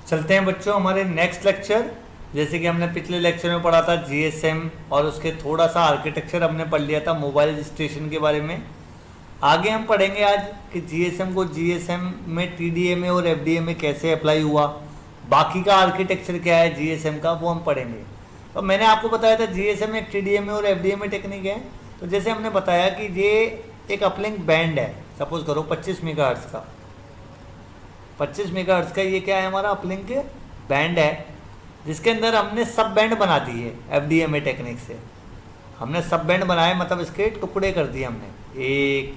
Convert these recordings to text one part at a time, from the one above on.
चलते हैं बच्चों हमारे नेक्स्ट लेक्चर। जैसे कि हमने पिछले लेक्चर में पढ़ा था जीएसएम और उसके थोड़ा सा आर्किटेक्चर हमने पढ़ लिया था मोबाइल स्टेशन के बारे में। आगे हम पढ़ेंगे आज कि जीएसएम को जीएसएम में टीडीएमए और एफडीएमए कैसे अप्लाई हुआ, बाकी का आर्किटेक्चर क्या है जीएसएम का वो हम पढ़ेंगे। तो मैंने आपको बताया था जीएसएम एक टीडीएमए और एफडीएमए टेक्निक है। तो जैसे हमने बताया कि ये एक अपलिंक बैंड है, सपोज करो 25 मेगाहर्ट्ज का, 25 मेगाहर्ट्ज का ये क्या है हमारा अपलिंक बैंड है, जिसके अंदर हमने सब बैंड बना दिए एफडीएमए टेक्निक से। हमने सब बैंड बनाए मतलब इसके टुकड़े कर दिए हमने, 1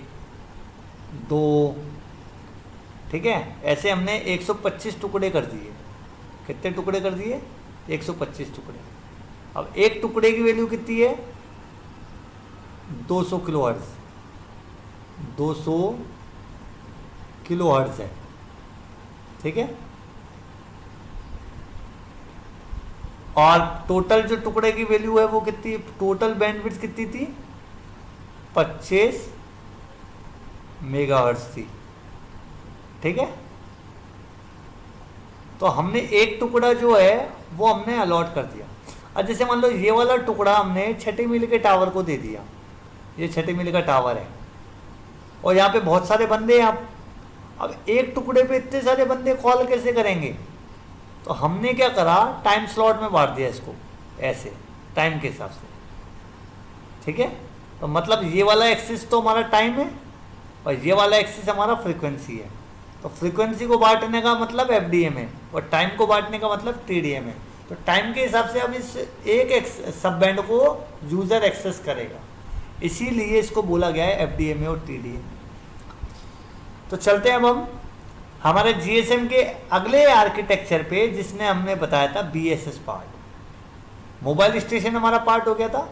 2, ठीक है, ऐसे हमने 125 टुकड़े कर दिए। कितने टुकड़े कर दिए? 125 टुकड़े। अब एक टुकड़े की वैल्यू कितनी है? 200 किलो हर्ट्ज, 200 किलो हर्ट्ज है, ठीक है। और टोटल जो टुकड़े की वैल्यू है वो कितनी, टोटल बैंडविड्थ कितनी थी? 25 मेगाहर्ट्ज थी, ठीक है। तो हमने एक टुकड़ा जो है वो हमने अलॉट कर दिया। और जैसे मान लो ये वाला टुकड़ा हमने 6 मील के टावर को दे दिया, ये 6 मील का टावर है और यहाँ पे बहुत सारे बंदे हैं। अब एक टुकड़े पे इतने सारे बंदे कॉल कैसे करेंगे? तो हमने क्या करा, टाइम स्लॉट में बांट दिया इसको, ऐसे टाइम के हिसाब से, ठीक है। तो मतलब ये वाला एक्सिस तो हमारा टाइम है और ये वाला एक्सिस हमारा फ्रीक्वेंसी है। तो फ्रीक्वेंसी को बांटने का मतलब एफडीएम है और टाइम को बांटने का मतलब टीडीएम है। तो टाइम के हिसाब से अब इस एक सब बैंड को यूजर एक्सेस करेगा, इसीलिए इसको बोला गया है एफडीएमए और टीडीएम। तो चलते हैं अब हम हमारे जीएसएम के अगले आर्किटेक्चर पे, जिसने हमने बताया था बीएसएस पार्ट। मोबाइल स्टेशन हमारा पार्ट हो गया था।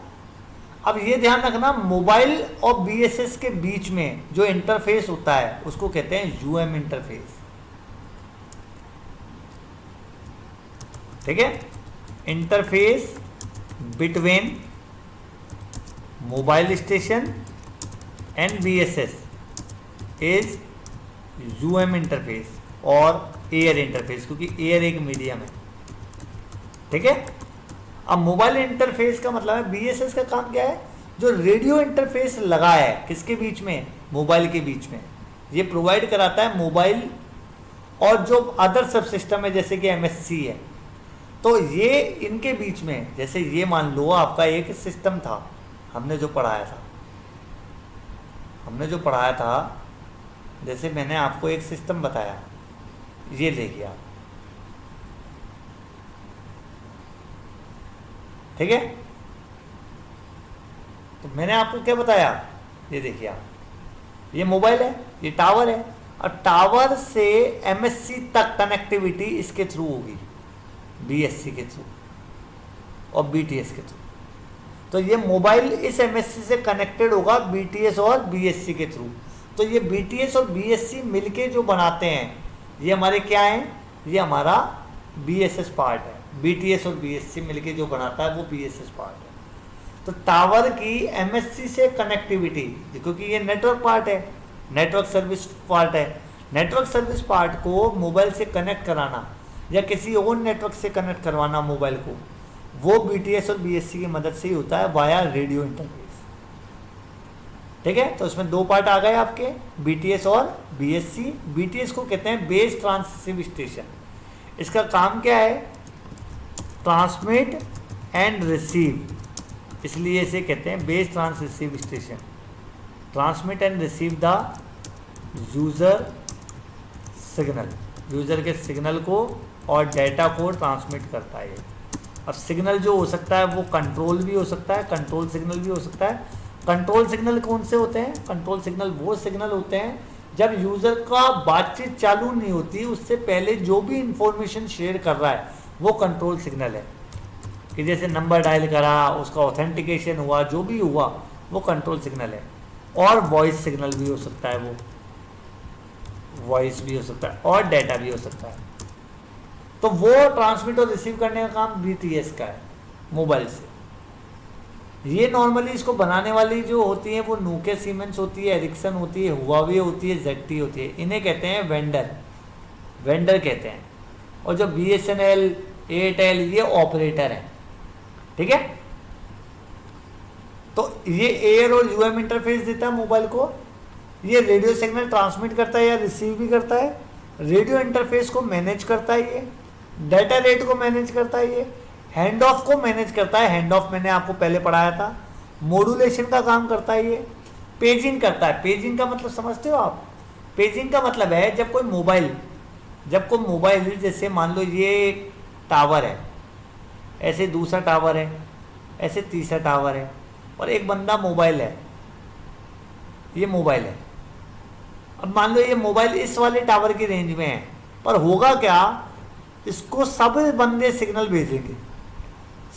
अब ये ध्यान रखना, मोबाइल और बीएसएस के बीच में जो इंटरफेस होता है उसको कहते हैं यूएम इंटरफेस, ठीक है। Interface between mobile station and BSS is UM interface और एयर इंटरफेस, क्योंकि एयर एक मीडियम है, ठीक है। अब मोबाइल इंटरफेस का मतलब है, बीएसएस का काम क्या है, जो रेडियो इंटरफेस लगा है किसके बीच में, मोबाइल के बीच में, ये प्रोवाइड कराता है मोबाइल और जो अदर सब सिस्टम है जैसे कि एमएससी है। तो ये इनके बीच में, जैसे ये मान लो आपका एक सिस्टम था, हमने जो पढ़ाया था, जैसे मैंने आपको एक सिस्टम बताया, ये देखिए आप, ठीक है। तो मैंने आपको क्या बताया, ये देखिए आप, ये मोबाइल है, ये टावर है और टावर से एमएससी तक कनेक्टिविटी इसके थ्रू होगी, बीएससी के थ्रू और बीटीएस के थ्रू। तो ये मोबाइल इस एमएससी से कनेक्टेड होगा बीटीएस और बीएससी के थ्रू। तो ये बीटीएस और बीएससी मिलके जो बनाते हैं ये हमारे क्या हैं, ये हमारा बीएसएस पार्ट है। बीटीएस और बीएससी मिलके जो बनाता है वो बीएसएस पार्ट है। तो टावर की एमएससी से कनेक्टिविटी, क्योंकि ये नेटवर्क पार्ट है, नेटवर्क सर्विस पार्ट है, नेटवर्क सर्विस पार्ट को मोबाइल से कनेक्ट कराना या किसी और नेटवर्क से कनेक्ट करवाना मोबाइल को, वो बीटीएस और बीएससी की मदद से ही होता है वाया रेडियो इंटरफेस, ठीक है। तो इसमें दो पार्ट आ गए आपके, बीटीएस और बीएससी। बीटीएस को कहते हैं बेस ट्रांससिव स्टेशन। इसका काम क्या है, ट्रांसमिट एंड रिसीव, इसलिए इसे कहते हैं base transceiver station. Transmit and receive the user signal, user के सिग्नल को और डेटा को ट्रांसमिट करता है। अब सिग्नल जो हो सकता है वो कंट्रोल भी हो सकता है, कंट्रोल सिग्नल भी हो सकता है। कंट्रोल सिग्नल कौन से होते हैं? कंट्रोल सिग्नल वो सिग्नल होते हैं जब यूज़र का बातचीत चालू नहीं होती, उससे पहले जो भी इंफॉर्मेशन शेयर कर रहा है वो कंट्रोल सिग्नल है। कि जैसे नंबर डायल करा, उसका ऑथेंटिकेशन हुआ, जो भी हुआ वो कंट्रोल सिग्नल है। और वॉइस सिग्नल भी हो सकता है, वो वॉइस भी हो सकता है और डेटा भी हो सकता है। तो वो ट्रांसमिट और रिसीव करने का काम बीटीएस का है मोबाइल से। ये नॉर्मली इसको बनाने वाली जो होती है वो नोकिया सीमेंस होती है, एरिक्सन होती है, हुआवे होती है, ZTE होती है। इन्हें कहते हैं वेंडर कहते हैं। और जो BSNL, एयरटेल ये ऑपरेटर हैं, ठीक है। तो ये एयर और यूएम इंटरफेस देता है मोबाइल को, ये रेडियो सिग्नल ट्रांसमिट करता है या रिसीव भी करता है, रेडियो इंटरफेस को मैनेज करता है, ये डाटा रेट को मैनेज करता है, ये हैंड ऑफ को मैनेज करता है, हैंड ऑफ मैंने आपको पहले पढ़ाया था, मॉड्यूलेशन का काम करता है, ये पेजिंग करता है। पेजिंग का मतलब समझते हो आप? पेजिंग का मतलब है जब कोई मोबाइल जैसे मान लो ये एक टावर है, ऐसे दूसरा टावर है, ऐसे तीसरा टावर है, और एक बंदा मोबाइल है, ये मोबाइल है। अब मान लो ये मोबाइल इस वाले टावर की रेंज में है, पर होगा क्या, इसको सब बंदे सिग्नल भेजेंगे,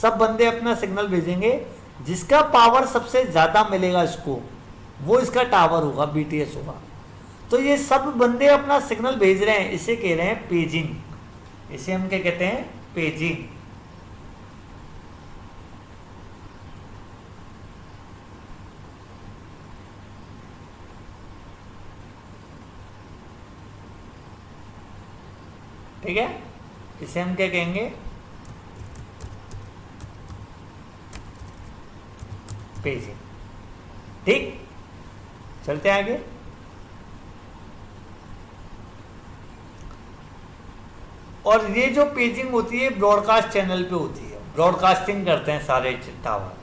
सब बंदे अपना सिग्नल भेजेंगे, जिसका पावर सबसे ज़्यादा मिलेगा इसको, वो इसका टावर होगा, BTS होगा। तो ये सब बंदे अपना सिग्नल भेज रहे हैं, इसे कह रहे हैं पेजिंग। इसे हम क्या कहते हैं? पेजिंग। ठीक है, इसे हम क्या कहेंगे? पेजिंग। ठीक, चलते हैं आगे। और ये जो पेजिंग होती है ब्रॉडकास्ट चैनल पे होती है, ब्रॉडकास्टिंग करते हैं सारे टावर।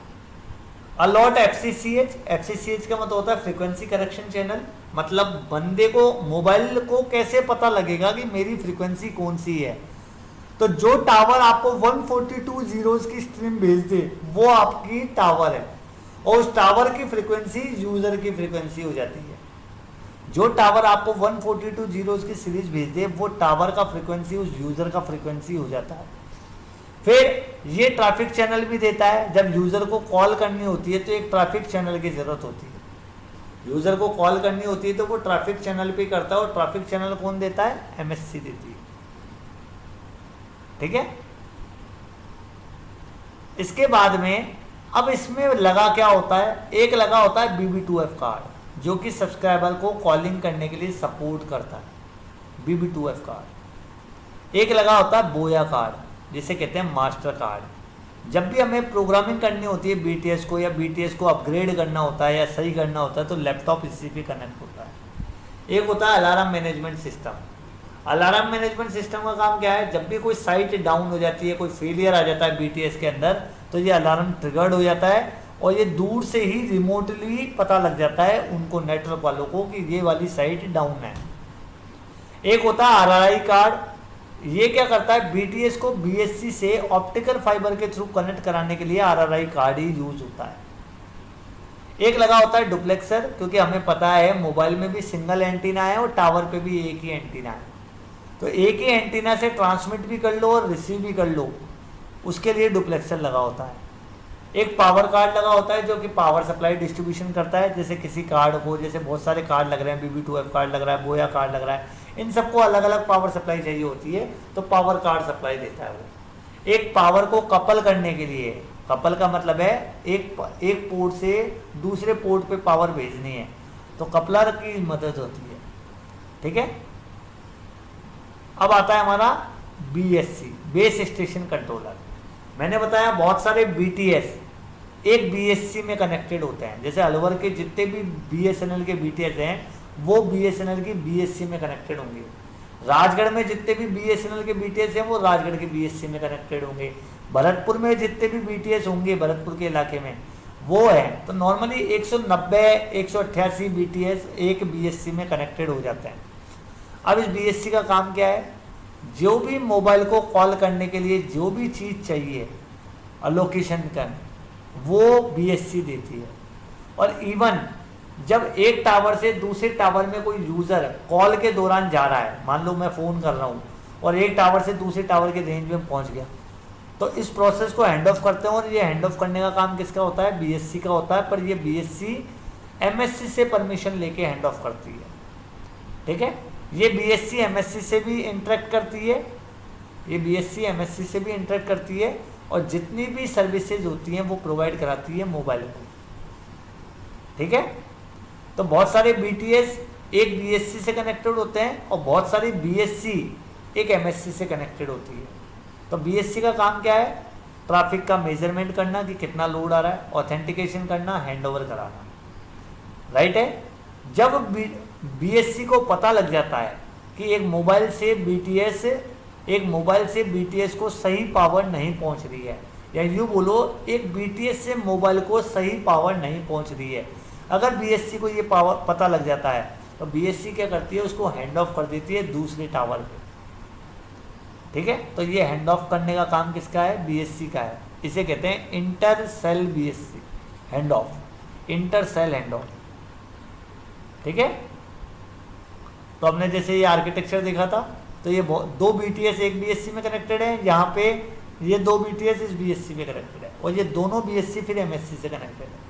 अलॉट FCCH का मतलब होता है फ्रीक्वेंसी करेक्शन चैनल। मतलब बंदे को, मोबाइल को कैसे पता लगेगा कि मेरी फ्रीक्वेंसी कौन सी है? तो जो टावर आपको 142 जीरोस की स्ट्रीम भेज दे वो आपकी टावर है, और उस टावर की फ्रीक्वेंसी यूजर की फ्रीक्वेंसी हो जाती है। जो टावर आपको 142 जीरोस की सीरीज भेज दे वो टावर का फ्रीक्वेंसी उस यूजर का फ्रीक्वेंसी हो जाता है। फिर ये ट्रैफिक चैनल भी देता है। जब यूजर को कॉल करनी होती है तो एक ट्रैफिक चैनल की जरूरत होती है। यूजर को कॉल करनी होती है तो वो ट्रैफिक चैनल पे करता है, और ट्रैफिक चैनल कौन देता है? MSC देती है। ठीक है, इसके बाद में अब इसमें लगा क्या होता है? एक लगा होता है BB2F कार्ड, जो कि सब्सक्राइबर को कॉलिंग करने के लिए सपोर्ट करता है, BB2F कार्ड। एक लगा होता है बोया कार्ड, जिसे कहते हैं मास्टर कार्ड। जब भी हमें प्रोग्रामिंग करनी होती है BTS को, या BTS को अपग्रेड करना होता है या सही करना होता है, तो लैपटॉप इसी पे कनेक्ट होता है। एक होता है alarm management system. Alarm management system का काम क्या है? जब भी कोई साइट डाउन हो जाती है, कोई फेलियर आ जाता है BTS के अंदर, तो ये अलार्म ट्रिगर्ड हो जाता है, और ये दूर से ही रिमोटली पता लग जाता है उनको, नेटवर्क वालों को, कि ये वाली साइट डाउन है। एक होता है RRI कार्ड। ये क्या करता है? BTS को BSC से ऑप्टिकल फाइबर के थ्रू कनेक्ट कराने के लिए RRI कार्ड ही यूज होता है। एक लगा होता है डुप्लेक्सर, क्योंकि हमें पता है मोबाइल में भी सिंगल एंटीना है और टावर पे भी एक ही एंटीना है, तो एक ही एंटीना से ट्रांसमिट भी कर लो और रिसीव भी कर लो, उसके लिए डुप्लेक्सर लगा होता है। एक पावर कार्ड लगा होता है, जो कि पावर सप्लाई डिस्ट्रीब्यूशन करता है। जैसे किसी कार्ड को, जैसे बहुत सारे कार्ड लग रहे हैं, BB2F कार्ड लग रहा है, बोया कार्ड लग रहा है, इन सबको अलग अलग पावर सप्लाई चाहिए होती है, तो पावर कार्ड सप्लाई देता है वो। एक पावर को कपल करने के लिए, कपल का मतलब है एक पोर्ट से दूसरे पोर्ट पे पावर भेजनी है, तो कपलर की मदद होती है। ठीक है, अब आता है हमारा BSC, बेस स्टेशन कंट्रोलर। मैंने बताया बहुत सारे BTS एक BSC में कनेक्टेड होते हैं। जैसे अलवर के जितने भी BSNL के BTS हैं वो BSNL की BSC में कनेक्टेड होंगे। राजगढ़ में जितने भी BSNL के BTS हैं वो राजगढ़ के BSC में कनेक्टेड होंगे। भरतपुर में जितने भी BTS होंगे भरतपुर के इलाके में वो है। तो नॉर्मली 190 188 BTS एक BSC में कनेक्टेड हो जाते हैं। अब इस BSC का काम क्या है? जो भी मोबाइल को कॉल करने के लिए जो भी चीज़ चाहिए लोकेशन का, वो BSC देती है। और इवन जब एक टावर से दूसरे टावर में कोई यूज़र कॉल के दौरान जा रहा है, मान लो मैं फ़ोन कर रहा हूँ और एक टावर से दूसरे टावर के रेंज में पहुँच गया, तो इस प्रोसेस को हैंड ऑफ करते हैं। और ये हैंड ऑफ करने का काम किसका होता है? BSC का होता है। पर ये BSC MSC से परमिशन लेके हैंड ऑफ करती है। ठीक है, ये BSC MSC से भी इंटरेक्ट करती है, ये BSC MSC से भी इंटरेक्ट करती है, और जितनी भी सर्विसेज होती हैं वो प्रोवाइड कराती है मोबाइल को। ठीक है, तो बहुत सारे BTS एक BSC से कनेक्टेड होते हैं, और बहुत सारे BSC एक एमएससी से कनेक्टेड होती है। तो बीएससी का काम क्या है? ट्रैफिक का मेजरमेंट करना कि कितना लोड आ रहा है, ऑथेंटिकेशन करना, हैंडओवर कराना, राइट है। जब बीएससी को पता लग जाता है कि एक मोबाइल से बीटीएस को सही पावर नहीं पहुंच रही है, या यूँ बोलो एक बीटीएस से मोबाइल को सही पावर नहीं पहुंच रही है, अगर बीएससी को ये पावर पता लग जाता है तो बीएससी क्या करती है? उसको हैंड ऑफ कर देती है दूसरे टावर पे, ठीक है। तो ये हैंड ऑफ करने का काम किसका है? बीएससी का है। इसे कहते हैं inter cell BSC hand off, inter cell hand off, ठीक है। तो हमने जैसे ये आर्किटेक्चर देखा था, तो ये दो बीटीएस एक बीएससी में कनेक्टेड है, यहाँ पे ये दो बीटीएस इस बीएससी में कनेक्टेड है, और ये दोनों बीएससी फिर एमएससी से कनेक्टेड है।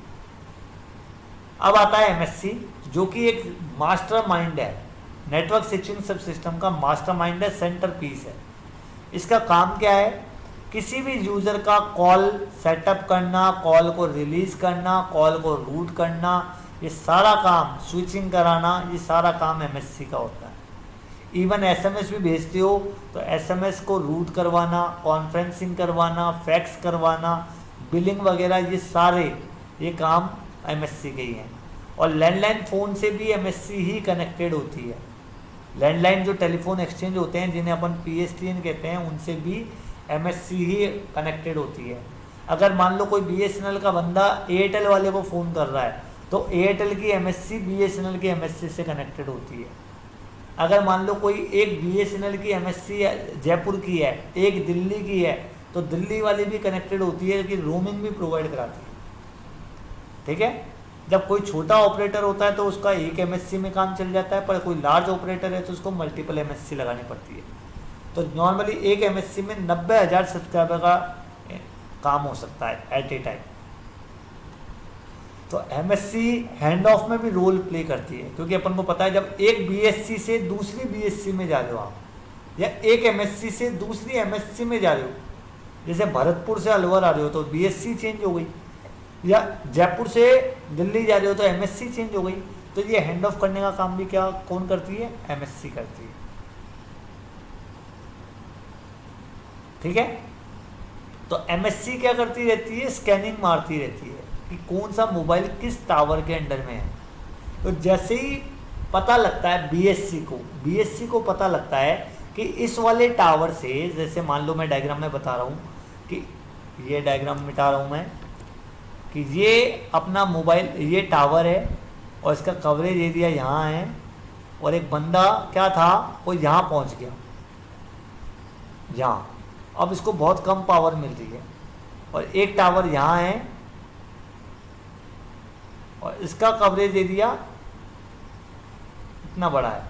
अब आता है एमएससी, जो कि एक मास्टर माइंड है, नेटवर्क स्विचिंग सब सिस्टम का मास्टर माइंड है, सेंटर पीस है। इसका काम क्या है? किसी भी यूज़र का कॉल सेटअप करना, कॉल को रिलीज करना, कॉल को रूट करना, ये सारा काम, स्विचिंग कराना, ये सारा काम एमएससी का होता है। इवन एसएमएस भी भेजते हो तो एसएमएस को रूट करवाना, कॉन्फ्रेंसिंग करवाना, फैक्स करवाना, बिलिंग वगैरह, ये काम एमएससी के ही हैं। और लैंडलाइन फ़ोन से भी एमएससी ही कनेक्टेड होती है। लैंडलाइन जो टेलीफोन एक्सचेंज होते हैं, जिन्हें अपन पीएसटीएन कहते हैं, उनसे भी एमएससी ही कनेक्टेड होती है। अगर मान लो कोई बीएसएनएल का बंदा एयरटेल वाले को फ़ोन कर रहा है तो एयरटेल की एमएससी बीएसएनएल की एमएससी से कनेक्टेड होती है। अगर मान लो कोई एक बीएसएनएल की एमएससी जयपुर की है, एक दिल्ली की है, तो दिल्ली वाली भी कनेक्टेड होती है कि रोमिंग भी प्रोवाइड कराती है, ठीक है। जब कोई छोटा ऑपरेटर होता है तो उसका एक एमएससी में काम चल जाता है, पर कोई लार्ज ऑपरेटर है तो उसको मल्टीपल एमएससी लगानी पड़ती है। तो नॉर्मली एक एमएससी में 90,000 सब्सक्राइबर का काम हो सकता है एट ए टाइम। तो एमएससी हैंड ऑफ में भी रोल प्ले करती है, क्योंकि अपन को पता है जब एक बीएससी से दूसरी बीएससी में जा रहे हो आप, या एक एमएससी से दूसरी एमएससी में जा रहे हो, जैसे भरतपुर से अलवर आ रहे हो तो बीएससी चेंज हो गई, या जयपुर से दिल्ली जा रहे हो तो एमएससी चेंज हो गई। तो ये हैंड ऑफ करने का काम भी कौन करती है? एमएससी करती है, ठीक है। तो एमएससी क्या करती रहती है? स्कैनिंग मारती रहती है कि कौन सा मोबाइल किस टावर के अंडर में है। तो जैसे ही पता लगता है बीएससी को पता लगता है कि इस वाले टावर से, जैसे मान लो मैं डायग्राम में बता रहा हूँ कि ये डायग्राम मिटा रहा हूँ मैं, कि ये अपना मोबाइल, ये टावर है और इसका कवरेज एरिया यहाँ है, और एक बंदा क्या था वो यहाँ पहुँच गया, यहाँ। अब इसको बहुत कम पावर मिल रही है, और एक टावर यहाँ है और इसका कवरेज एरिया इतना बड़ा है।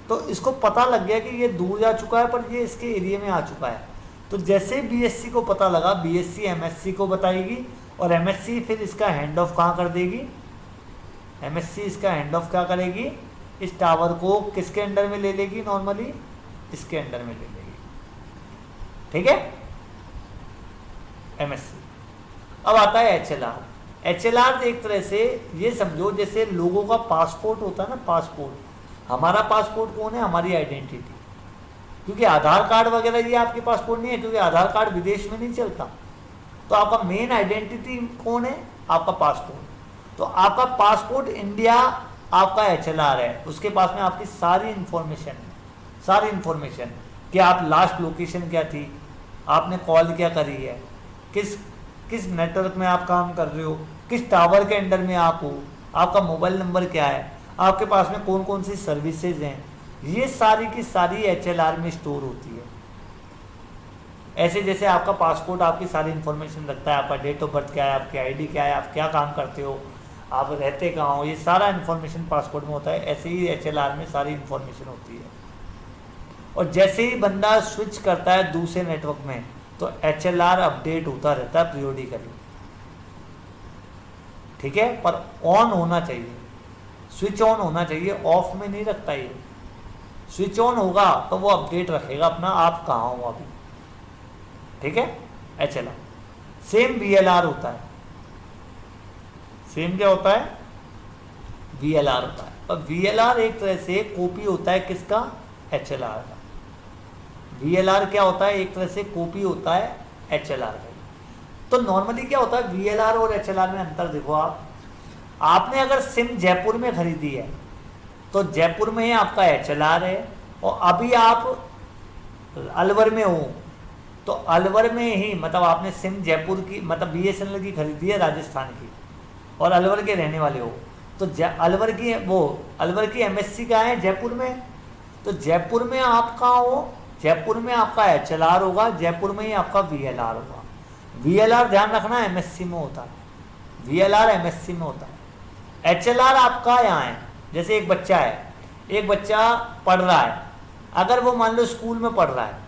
तो इसको पता लग गया कि ये दूर जा चुका है, पर ये इसके एरिया में आ चुका है। तो जैसे बीएससी को पता लगा, बीएससी एमएससी को बताएगी, और एमएससी फिर इसका हैंड ऑफ कहाँ कर देगी? एमएससी इसका हैंड ऑफ क्या करेगी? इस टावर को किसके अंडर में ले लेगी? नॉर्मली इसके अंडर में ले लेगी, ठीक है, एमएससी। अब आता है एचएलआर। एचएलआर एक तरह से ये समझो जैसे लोगों का पासपोर्ट होता है ना, पासपोर्ट। हमारा पासपोर्ट कौन है? हमारी आइडेंटिटी। क्योंकि आधार कार्ड वगैरह ये आपके पासपोर्ट नहीं है, क्योंकि आधार कार्ड विदेश में नहीं चलता। तो आपका मेन आइडेंटिटी कौन है? आपका पासपोर्ट। तो आपका पासपोर्ट इंडिया आपका एचएलआर है, उसके पास में आपकी सारी इंफॉर्मेशन है, सारी इंफॉर्मेशन कि आप लास्ट लोकेशन क्या थी, आपने कॉल क्या करी है, किस नेटवर्क में आप काम कर रहे हो, किस टावर के अंडर में आप हो, आपका मोबाइल नंबर क्या है, आपके पास में कौन कौन सी सर्विसेज हैं, ये सारी की सारी एचएलआर में स्टोर होती है। ऐसे जैसे आपका पासपोर्ट आपकी सारी इन्फॉर्मेशन रखता है, आपका डेट ऑफ बर्थ क्या है, आपकी आईडी क्या है, आप क्या काम करते हो, आप रहते कहाँ हो, ये सारा इन्फॉर्मेशन पासपोर्ट में होता है। ऐसे ही एचएलआर में सारी इन्फॉर्मेशन होती है। और जैसे ही बंदा स्विच करता है दूसरे नेटवर्क में, तो एचएलआर अपडेट होता रहता है पीरियोडिकली, ठीक है। पर ऑन होना चाहिए, स्विच ऑन होना चाहिए, ऑफ में नहीं रखता ये। स्विच ऑन होगा तो वो अपडेट रखेगा अपना, आप कहाँ हो अभी, ठीक है, एचएलआर। सेम वीएलआर होता है, सेम क्या होता है? वीएलआर होता है। और वीएलआर एक तरह से कॉपी होता है किसका? एचएलआर का। VLR क्या होता है, एक तरह से कॉपी होता है HLR का। तो नॉर्मली क्या होता है VLR और HLR में अंतर देखो आप, आपने अगर सिम जयपुर में खरीदी है तो जयपुर में ही आपका HLR है, और अभी आप अलवर में हो तो अलवर में ही, मतलब आपने सिम जयपुर की मतलब BSNL की खरीदी है राजस्थान की और अलवर के रहने वाले हो, तो अलवर की MSC कहाँ है, जयपुर में। तो जयपुर में आप कहाँ हो, जयपुर में आपका HLR होगा, जयपुर में ही आपका VLR होगा। VLR ध्यान रखना MSC में होता है, VLR MSC में होता है। HLR आपका यहाँ है, जैसे एक बच्चा है, एक बच्चा पढ़ रहा है, अगर वो मान लो स्कूल में पढ़ रहा है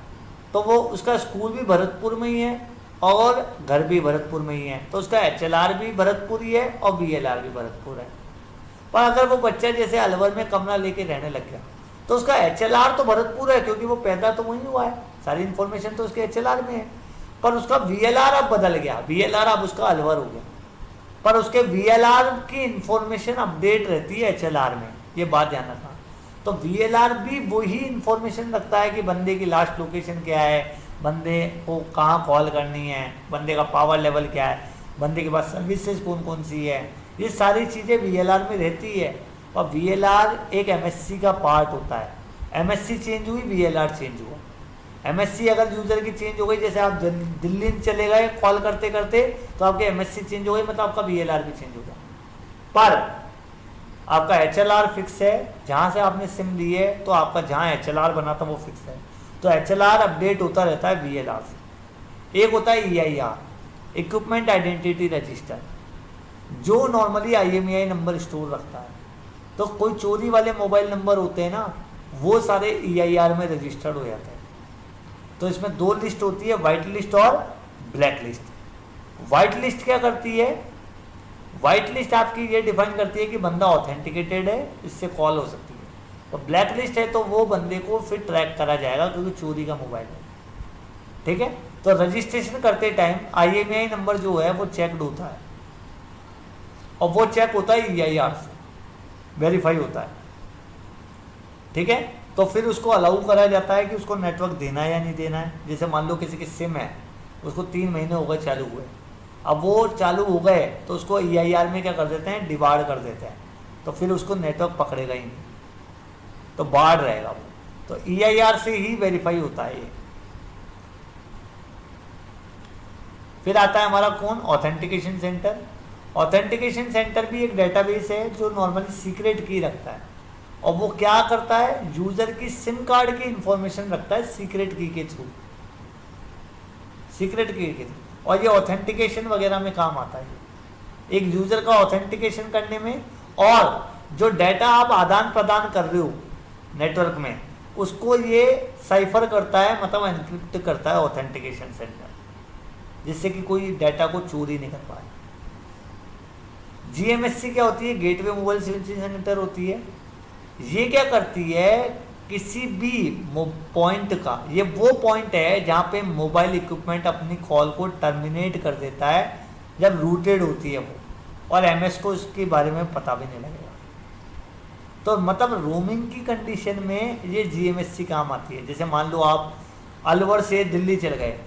तो वो उसका स्कूल भी भरतपुर में ही है और घर भी भरतपुर में ही है, तो उसका HLR भी भरतपुर ही है और VLR भी भरतपुर है। पर अगर वो बच्चा जैसे अलवर में कमरा लेके रहने लग गया तो उसका HLR तो भरतपुर है, क्योंकि वो पैदा तो वहीं हुआ है, सारी इन्फॉर्मेशन तो उसके HLR में है, पर उसका VLR अब बदल गया, VLR अब उसका अलवर हो गया, पर उसके VLR की इंफॉर्मेशन अपडेट रहती है HLR में, ये बात ध्यान रखना। तो VLR भी वही इंफॉर्मेशन रखता है कि बंदे की लास्ट लोकेशन क्या है, बंदे को कहाँ कॉल करनी है, बंदे का पावर लेवल क्या है, बंदे के पास सर्विसेज कौन कौन सी है, ये सारी चीज़ें VLR में रहती है। और VLR एक MSC का पार्ट होता है, MSC चेंज हुई VLR चेंज हुआ। MSC अगर यूजर की चेंज हो गई, जैसे आप दिल्ली चले गए कॉल करते करते तो आपके MSC चेंज हो गई, मतलब आपका VLR भी चेंज हो गया। पर आपका HLR फिक्स है, जहाँ से आपने सिम ली है तो आपका जहाँ HLR बना था वो फिक्स है, तो HLR अपडेट होता रहता है VLR से। एक होता है EIR, इक्विपमेंट आइडेंटिटी रजिस्टर, जो नॉर्मली IMEI नंबर स्टोर रखता है। तो कोई चोरी वाले मोबाइल नंबर होते हैं ना, वो सारे EIR में रजिस्टर्ड हो जाते हैं। तो इसमें दो लिस्ट होती है, वाइट लिस्ट और ब्लैक लिस्ट। वाइट लिस्ट क्या करती है, वाइट लिस्ट आपकी ये डिफाइन करती है कि बंदा ऑथेंटिकेटेड है, इससे कॉल हो सकती है। और ब्लैक लिस्ट है तो वो बंदे को फिर ट्रैक करा जाएगा क्योंकि चोरी का मोबाइल है, ठीक है। तो रजिस्ट्रेशन करते टाइम IMEI नंबर जो है वो चेकड होता है, और वो चेक होता है EIR से, वेरीफाई होता है, ठीक है। तो फिर उसको अलाउ करा जाता है कि उसको नेटवर्क देना है या नहीं देना है। जैसे मान लो किसी की सिम है, उसको 3 महीने हो गए चालू हुए, अब वो चालू हो गए तो उसको EIR में क्या कर देते हैं, डिबार्ड कर देते हैं, तो फिर उसको नेटवर्क पकड़ेगा ही नहीं, तो बार्ड रहेगा वो। तो EIR से ही वेरीफाई होता है ये। फिर आता है हमारा कौन, ऑथेंटिकेशन सेंटर। ऑथेंटिकेशन सेंटर भी एक डेटाबेस है जो नॉर्मली सीक्रेट की रखता है, और वो क्या करता है, यूजर की सिम कार्ड की इंफॉर्मेशन रखता है सीक्रेट की के थ्रू, सीक्रेट की के थ्रू। और ये ऑथेंटिकेशन वगैरह में काम आता है, एक यूजर का ऑथेंटिकेशन करने में, और जो डाटा आप आदान प्रदान कर रहे हो नेटवर्क में, उसको ये साइफर करता है, मतलब एनक्रिप्ट करता है ऑथेंटिकेशन सेंटर, जिससे कि कोई डाटा को चोरी नहीं कर पाए। GMSC क्या होती है, गेटवे मोबाइल सर्विस सेंटर होती है। ये क्या करती है, किसी भी पॉइंट का, ये वो पॉइंट है जहाँ पे मोबाइल इक्विपमेंट अपनी कॉल को टर्मिनेट कर देता है जब रूटेड होती है वो, और MS को इसके बारे में पता भी नहीं लगेगा। तो मतलब रोमिंग की कंडीशन में ये GMSC काम आती है। जैसे मान लो आप अलवर से दिल्ली चल गए,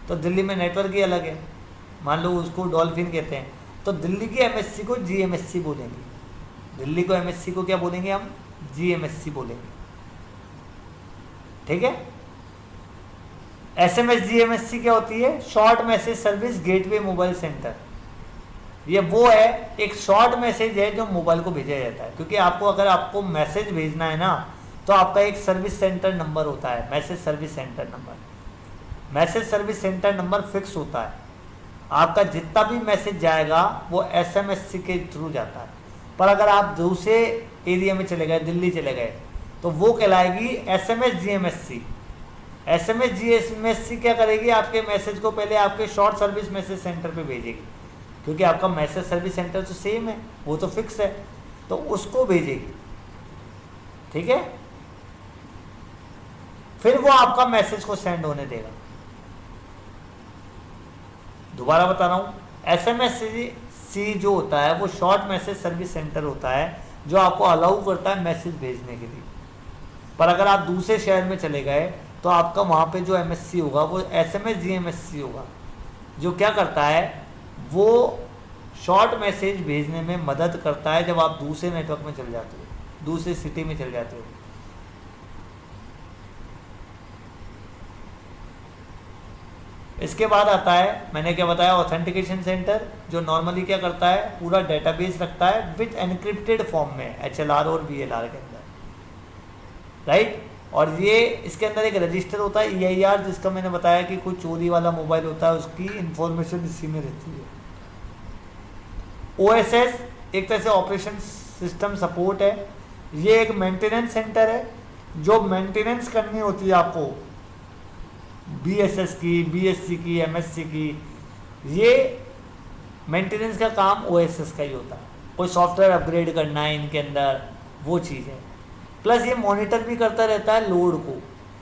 तो दिल्ली में नेटवर्क ही अलग है, मान लो उसको डॉल्फिन कहते हैं, तो दिल्ली की MSC को GMSC बोलेंगे, दिल्ली को MSC को क्या बोलेंगे हम, GMSC बोलेंगे, ठीक है। SMS GMSC क्या होती है, short message service gateway mobile centre. ये वो है, एक शॉर्ट मैसेज है जो मोबाइल को भेजा जाता है, क्योंकि आपको अगर आपको मैसेज भेजना है ना, तो आपका एक सर्विस सेंटर नंबर होता है, message service centre number. Message service centre number fix होता है, आपका जितना भी मैसेज जाएगा वो SMSC के थ्रू जाता है। पर अगर आप दूसरे एरिया में चले गए, दिल्ली चले गए, तो वो कहलाएगी SMS GMSC। SMS GMSC क्या करेगी, आपके मैसेज को पहले आपके शॉर्ट सर्विस मैसेज सेंटर पे भेजेगी, क्योंकि आपका मैसेज सर्विस सेंटर तो सेम है, वो तो फिक्स है, तो उसको भेजेगी, ठीक है। फिर वो आपका मैसेज को सेंड होने देगा। दोबारा बता रहा हूँ, SMSC जो होता है वो शॉर्ट मैसेज सर्विस सेंटर होता है, जो आपको अलाउ करता है मैसेज भेजने के लिए। पर अगर आप दूसरे शहर में चले गए तो आपका वहाँ पे जो MSC होगा वो SMS GMSC होगा, जो क्या करता है, वो शॉर्ट मैसेज भेजने में मदद करता है जब आप दूसरे नेटवर्क में चले जाते हो, दूसरे सिटी में चले जाते हो। इसके बाद आता है, मैंने क्या बताया, ऑथेंटिकेशन सेंटर, जो नॉर्मली क्या करता है, पूरा डेटाबेस रखता है विथ एनक्रिप्टेड फॉर्म में HLR और VLR के अंदर, राइट। और ये इसके अंदर एक रजिस्टर होता है EIR, जिसका मैंने बताया कि कोई चोरी वाला मोबाइल होता है उसकी इंफॉर्मेशन इसी में रहती है। OSS एक तरह से ऑपरेशन सिस्टम सपोर्ट है। ये एक मेंटेनेंस सेंटर है, जो मेंटेनेंस करनी होती है आपको BSS की, BSC की, MSC की, ये मेंटेनेंस का काम OSS का ही होता है। कोई सॉफ्टवेयर अपग्रेड करना है इनके अंदर, वो चीज़ है। प्लस ये मॉनिटर भी करता रहता है लोड को,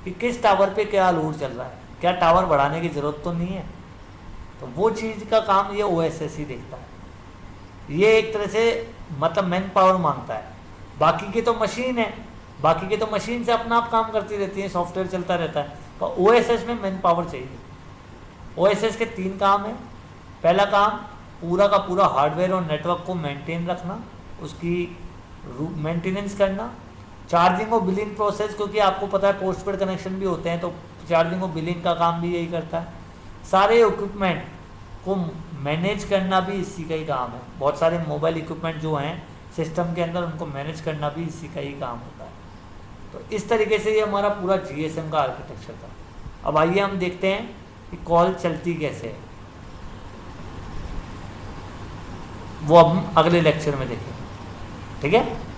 कि किस टावर पे क्या लोड चल रहा है, क्या टावर बढ़ाने की ज़रूरत तो नहीं है, तो वो चीज़ का काम ये OSS ही देखता है। ये एक तरह से मतलब मैन पावर मांगता है। बाकी की तो मशीन है, बाकी की तो मशीन से अपना आप काम करती रहती है, सॉफ्टवेयर चलता रहता है, पर OSS में मैन पावर चाहिए। OSS के 3 काम हैं। पहला काम पूरा का पूरा हार्डवेयर और नेटवर्क को मेंटेन रखना, उसकी मेंटेनेंस करना, चार्जिंग और बिलिंग प्रोसेस, क्योंकि आपको पता है पोस्टपेड कनेक्शन भी होते हैं, तो चार्जिंग और बिलिंग का काम भी यही करता है। सारे इक्विपमेंट को मैनेज करना भी इसी का ही काम है। बहुत सारे मोबाइल इक्विपमेंट जो हैं सिस्टम के अंदर, उनको मैनेज करना भी इसी का ही काम होता है। तो इस तरीके से ये हमारा पूरा GSM का आर्किटेक्चर था। अब आइए हम देखते हैं कि कॉल चलती कैसे है, वो अब हम अगले लेक्चर में देखेंगे, ठीक है।